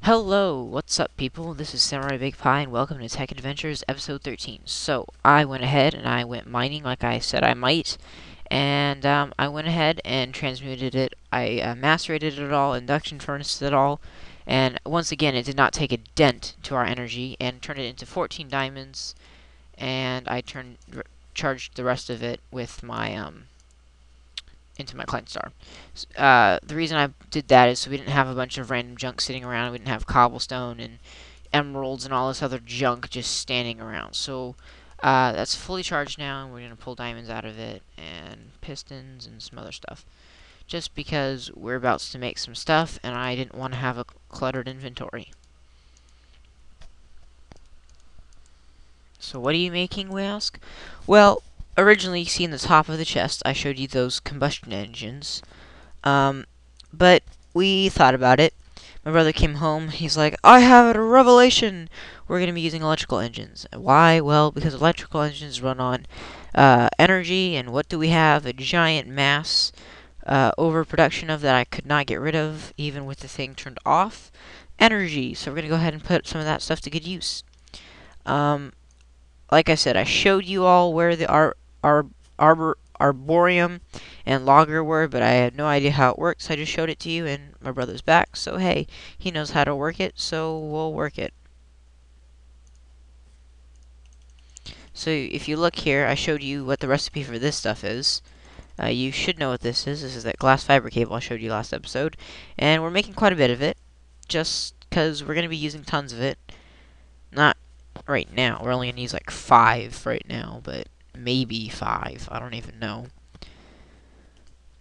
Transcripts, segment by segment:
Hello, what's up people? This is Samurai Big Pie and welcome to Tech Adventures episode 13. So, I went ahead and I went mining like I said I might, and I went ahead and transmuted it. I macerated it all, induction furnace it all, and once again it did not take a dent to our energy and turned it into 14 diamonds, and I charged the rest of it with my into my client star. The reason I did that is so we didn't have a bunch of random junk sitting around. We didn't have cobblestone and emeralds and all this other junk just standing around. So that's fully charged now, and we're gonna pull diamonds out of it and pistons and some other stuff. Just because we're about to make some stuff, and I didn't want to have a cluttered inventory. So what are you making, we ask? Well, originally, you see in the top of the chest, I showed you those combustion engines. Um, but we thought about it. My brother came home. He's like, I have a revelation. We're going to be using electrical engines. Why? Well, because electrical engines run on energy, and what do we have? A giant mass overproduction of that I could not get rid of, even with the thing turned off. Energy. So we're going to go ahead and put some of that stuff to good use. Um, like I said, I showed you all where the arborium and logger were, but I had no idea how it works. I just showed it to you, and my brother's back, so hey, he knows how to work it, so we'll work it. So if you look here, I showed you what the recipe for this stuff is. You should know what this is. This is that glass fiber cable I showed you last episode, and we're making quite a bit of it, just because we're going to be using tons of it. Not right now. We're only going to use like 5 right now, but maybe 5. I don't even know.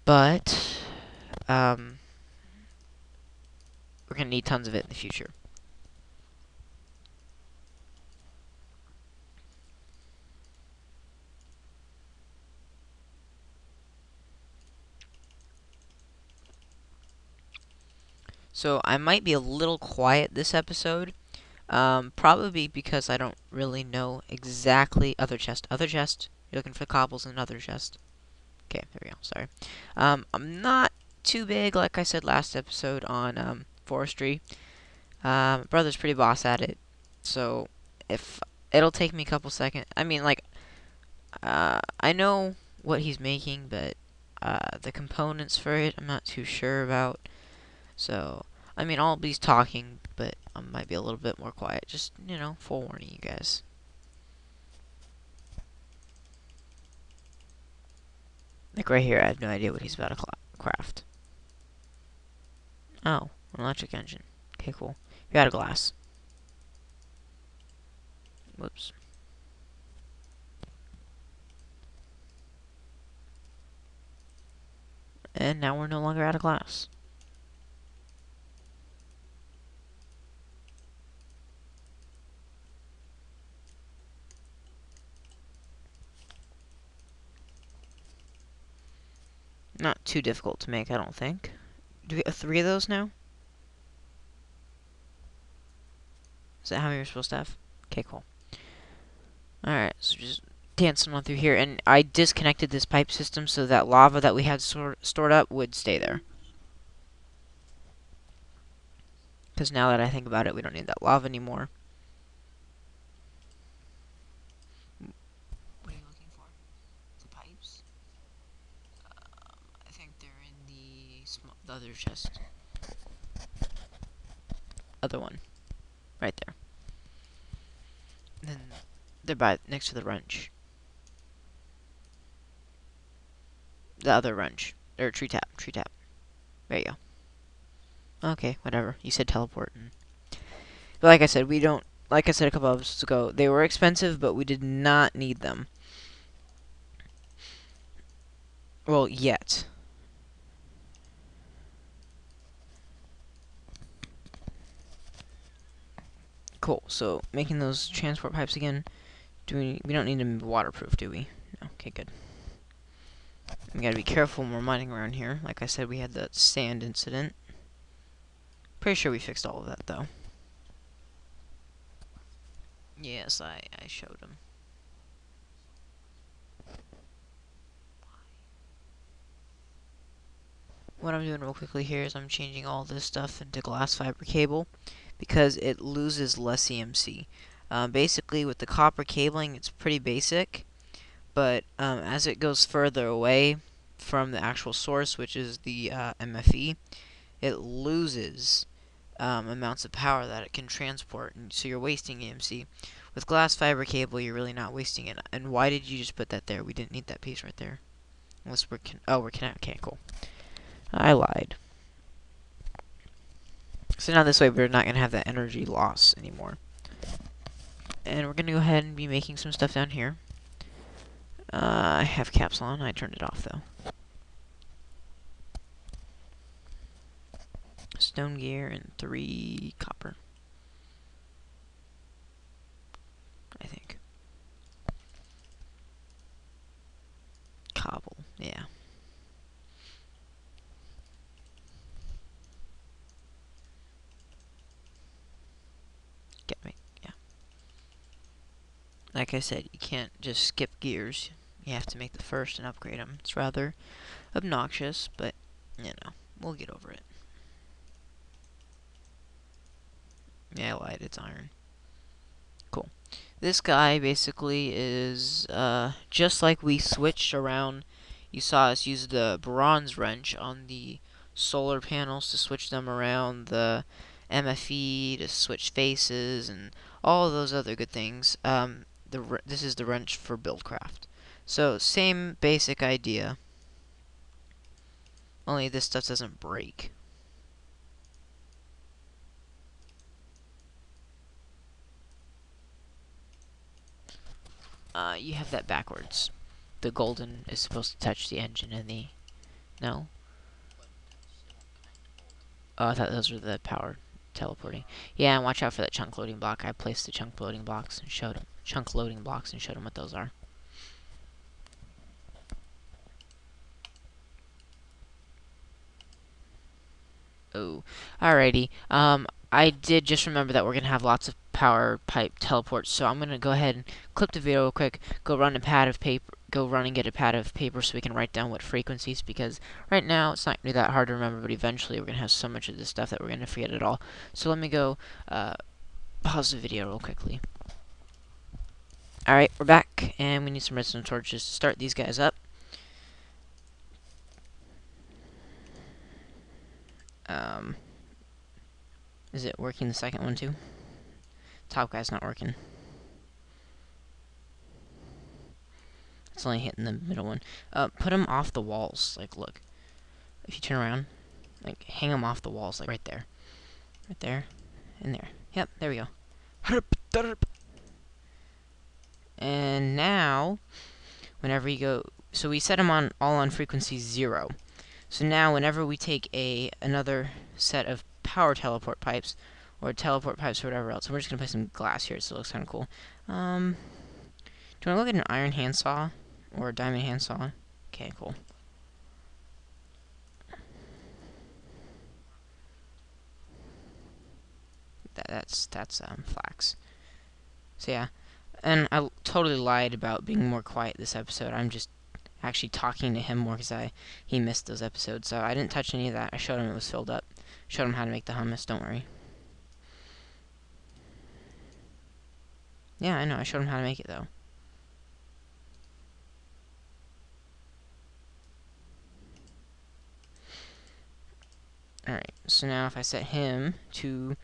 But, we're going to need tons of it in the future. So I might be a little quiet this episode. Probably because I don't really know exactly. Other chest. Other chest. You're looking for cobbles in another chest. Okay, there we go. Sorry. I'm not too big, like I said last episode, on forestry. My brother's pretty boss at it. So if it'll take me a couple seconds. I mean, like, I know what he's making, but the components for it, I'm not too sure about. So, I mean, I'll be talking, but I might be a little bit more quiet. Just, forewarning you guys. Like right here, I have no idea what he's about to craft. Oh, an electric engine. Okay, cool. You're out of glass. Whoops. And now we're no longer out of glass. Not too difficult to make, I don't think. Do we have 3 of those now? Is that how many we're supposed to have? Okay, cool. Alright, so just dancing on through here. And I disconnected this pipe system so that lava that we had stored up would stay there. Because now that I think about it, we don't need that lava anymore. What are you looking for? The pipes? I think they're in the other chest. Other one. Right there. Then they're next to the wrench. The other wrench. Or tree tap. Tree tap. There you go. Okay, whatever. You said teleport. But like I said, we don't... Like I said a couple of episodes ago, they were expensive, but we did not need them. Well, yet. Cool. So, making those transport pipes again. We don't need them to be waterproof, do we? No. Okay, good. We gotta be careful when we're mining around here. Like I said, we had that sand incident. Pretty sure we fixed all of that, though. Yes, I showed him. What I'm doing real quickly here is I'm changing all this stuff into glass fiber cable, because it loses less EMC. Basically, with the copper cabling, it's pretty basic, but as it goes further away from the actual source, which is the MFE, it loses amounts of power that it can transport, and so you're wasting EMC. With glass fiber cable, you're really not wasting it. And why did you just put that there? We didn't need that piece right there. Unless we're we're connected. Okay, cool. I lied. So now this way we're not going to have that energy loss anymore. And we're going to go ahead and be making some stuff down here. I have caps on. I turned it off, though. Stone gear and 3 copper. I think. Cobble, yeah. Get me, yeah. Like I said, you can't just skip gears. You have to make the first and upgrade them. It's rather obnoxious, but, you know, we'll get over it. Yeah, I lied, it's iron. Cool. This guy basically is just like we switched around. You saw us use the bronze wrench on the solar panels to switch them around, the MFE to switch faces, and all of those other good things. This is the wrench for Buildcraft. So, same basic idea, only this stuff doesn't break. You have that backwards. The golden is supposed to touch the engine and the... No? Oh, I thought those were the power teleporting. Yeah, and watch out for that chunk loading block. I placed the chunk loading blocks and showed them. Chunk loading blocks and showed them what those are. Oh, alrighty. I did just remember that we're gonna have lots of power pipe teleports, so I'm gonna go ahead and clip the video real quick. Go run a pad of paper. Go run and get a pad of paper so we can write down what frequencies. Because right now it's not gonna be that hard to remember, but eventually we're gonna have so much of this stuff that we're gonna forget it all. So let me go pause the video real quickly. Alright, we're back, and we need some redstone torches to start these guys up. Is it working the second one too? Top guy's not working. It's only hitting the middle one. Put them off the walls. Like, look. If you turn around, like, hang them off the walls, like, right there. Right there. And there. Yep, there we go. And now, whenever you go... So we set them on all on frequency 0. So now, whenever we take another set of power teleport pipes, or teleport pipes or whatever else, and we're just going to put some glass here so it looks kind of cool. Do you want to look at an iron handsaw? Or a diamond handsaw? Okay, cool. That's flax. So yeah, and I totally lied about being more quiet this episode. I'm just actually talking to him more because he missed those episodes. So I didn't touch any of that. I showed him it was filled up. Showed him how to make the hummus. Don't worry. Yeah, I know. I showed him how to make it though. Alright, so now if I set him to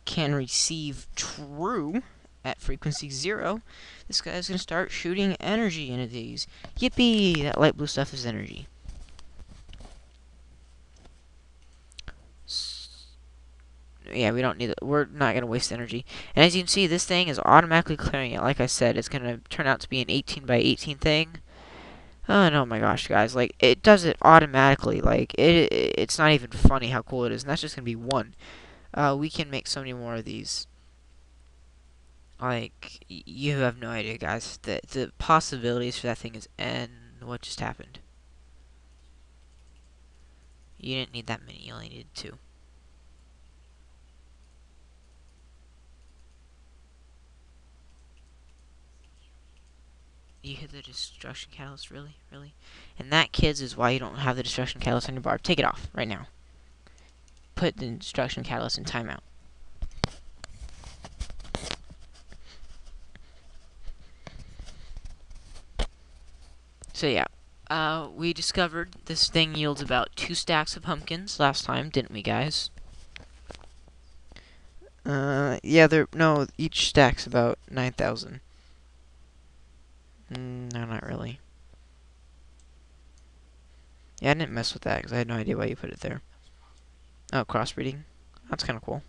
can receive true at frequency 0, this guy's going to start shooting energy into these. Yippee! That light blue stuff is energy. Yeah, we don't need it. We're not going to waste energy. And as you can see, this thing is automatically clearing it. Like I said, it's going to turn out to be an 18 by 18 thing. Oh my gosh, guys. Like, it does it automatically. Like, it's not even funny how cool it is. And that's just going to be one. We can make so many more of these. Like, you have no idea, guys. The possibilities for that thing is N. What just happened? You didn't need that many. You only needed 2. You hit the destruction catalyst? Really? Really? And that, kids, is why you don't have the destruction catalyst on your bar. Take it off right now. Put the destruction catalyst in timeout. So yeah, we discovered this thing yields about 2 stacks of pumpkins last time, didn't we, guys? Yeah, no, each stack's about 9,000. No, not really. Yeah, I didn't mess with that because I had no idea why you put it there. Oh, crossbreeding. That's kind of cool.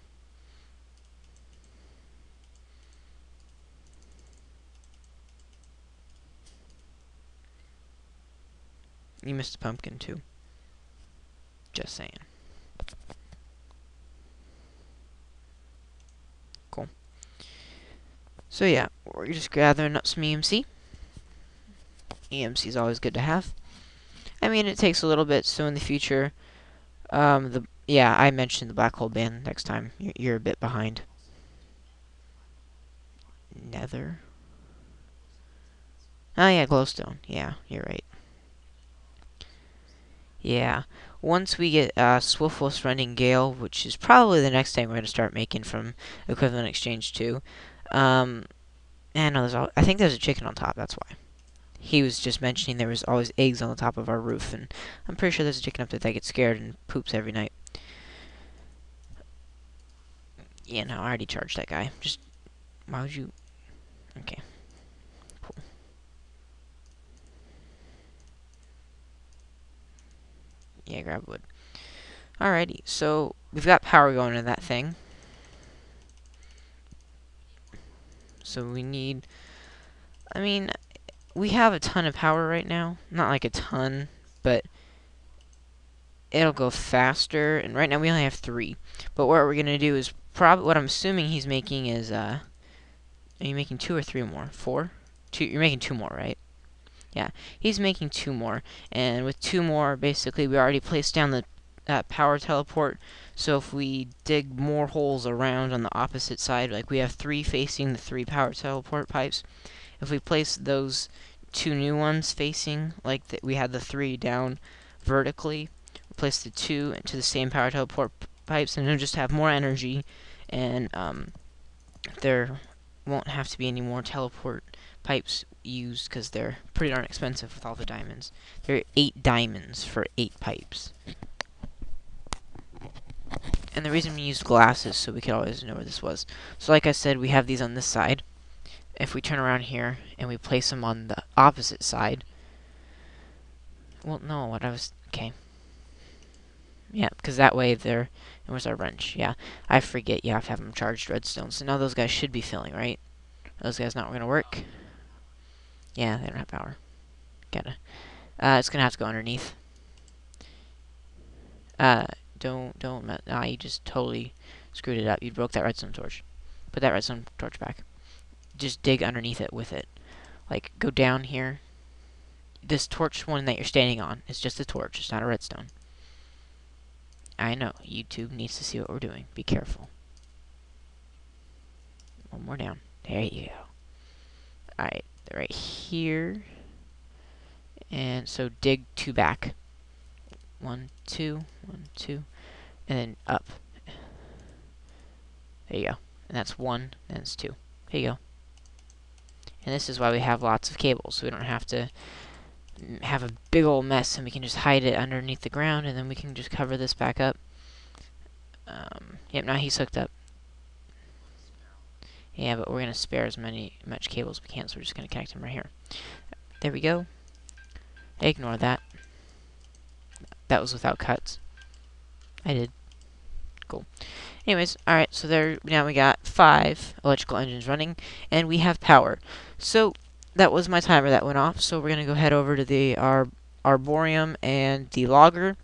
You missed a pumpkin, too. Just saying. Cool. So yeah, we're just gathering up some EMC. EMC is always good to have. I mean, it takes a little bit, so in the future, yeah, I mentioned the black hole band next time. You're a bit behind. Nether. Oh yeah, glowstone. Yeah, you're right. Yeah. Once we get Swiftless running Gale, which is probably the next thing we're going to start making from Equivalent Exchange 2. And I think there's a chicken on top, that's why. He was just mentioning there was always eggs on the top of our roof, and I'm pretty sure there's a chicken up there that gets scared and poops every night. Yeah, no, I already charged that guy. Just, why would you... Okay. Cool. Yeah, grab wood. Alrighty, so we've got power going to that thing. So we need... I mean, we have a ton of power right now. Not like a ton, but it'll go faster. And right now we only have 3. But what we're going to do is probably... What I'm assuming he's making is... Are you making 2 or 3 more? 4? 2. You're making 2 more, right? Yeah, he's making 2 more. And with 2 more, basically, we already placed down the power teleport. So if we dig more holes around on the opposite side, like we have 3 facing the 3 power teleport pipes, if we place those 2 new ones facing, like we had the 3 down vertically, we place the 2 into the same power teleport pipes, and it'll just have more energy, and there won't have to be any more teleport pipes used because they're pretty darn expensive with all the diamonds. There are 8 diamonds for 8 pipes. And the reason we used glass is so we could always know where this was. So like I said, we have these on this side. If we turn around here and we place them on the opposite side... Well, no, what I was... Okay. Yeah, because that way they're... And where's our wrench? Yeah, I forget you have to have them charged redstone. So now those guys should be filling, right? Those guys not going to work. Yeah, they don't have power. Gotta. It's going to have to go underneath. Don't... Ah, you just totally screwed it up. You broke that redstone torch. Put that redstone torch back. Just dig underneath it with it. Like, go down here. This torch one that you're standing on is just a torch. It's not a redstone. I know. YouTube needs to see what we're doing. Be careful. One more down. There you go. Alright, right here. And so dig 2 back. 1, 2, 1, 2. And then up. There you go. And that's 1, and that's 2. There you go. And this is why we have lots of cables, so we don't have to have a big old mess, and we can just hide it underneath the ground, and then we can just cover this back up. Yep, now he's hooked up. Yeah, but we're going to spare as much cable as we can, so we're just going to connect him right here. There we go. Ignore that. That was without cuts. I did. Cool. Anyways, alright, so there, now we got 5 electrical engines running, and we have power. So, that was my timer that went off, so we're going to go head over to the Arborium and the logger,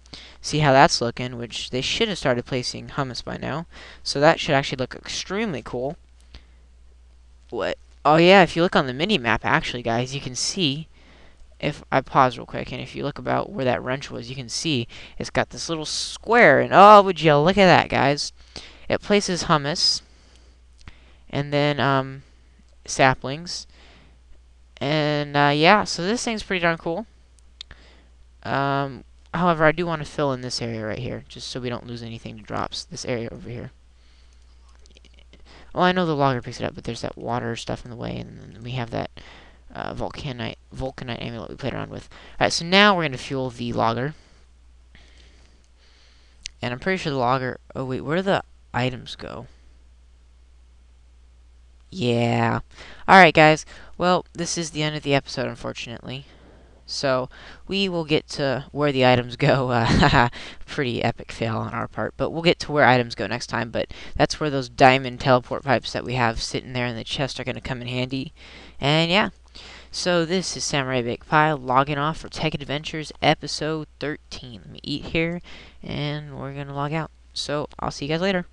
see how that's looking, which they should have started placing hummus by now. So that should actually look extremely cool. What? Oh yeah, if you look on the mini-map, actually, guys, you can see, if I pause real quick, and if you look about where that wrench was, you can see it's got this little square, and oh, would you look at that, guys. It places hummus, and then, saplings, and, yeah, so this thing's pretty darn cool. However, I do want to fill in this area right here, just so we don't lose anything to drops. This area over here. Well, I know the logger picks it up, but there's that water stuff in the way, and then we have that vulcanite amulet we played around with. Alright, so now we're going to fuel the logger. And I'm pretty sure the logger... Oh, wait, where do the items go? Yeah. Alright, guys. Well, this is the end of the episode, unfortunately. So, we will get to where the items go. Pretty epic fail on our part. But we'll get to where items go next time. But that's where those diamond teleport pipes that we have sitting there in the chest are going to come in handy. And yeah. So, this is Samurai Big Pie logging off for Tekkit Adventures episode 13. Let me eat here. And we're going to log out. So, I'll see you guys later.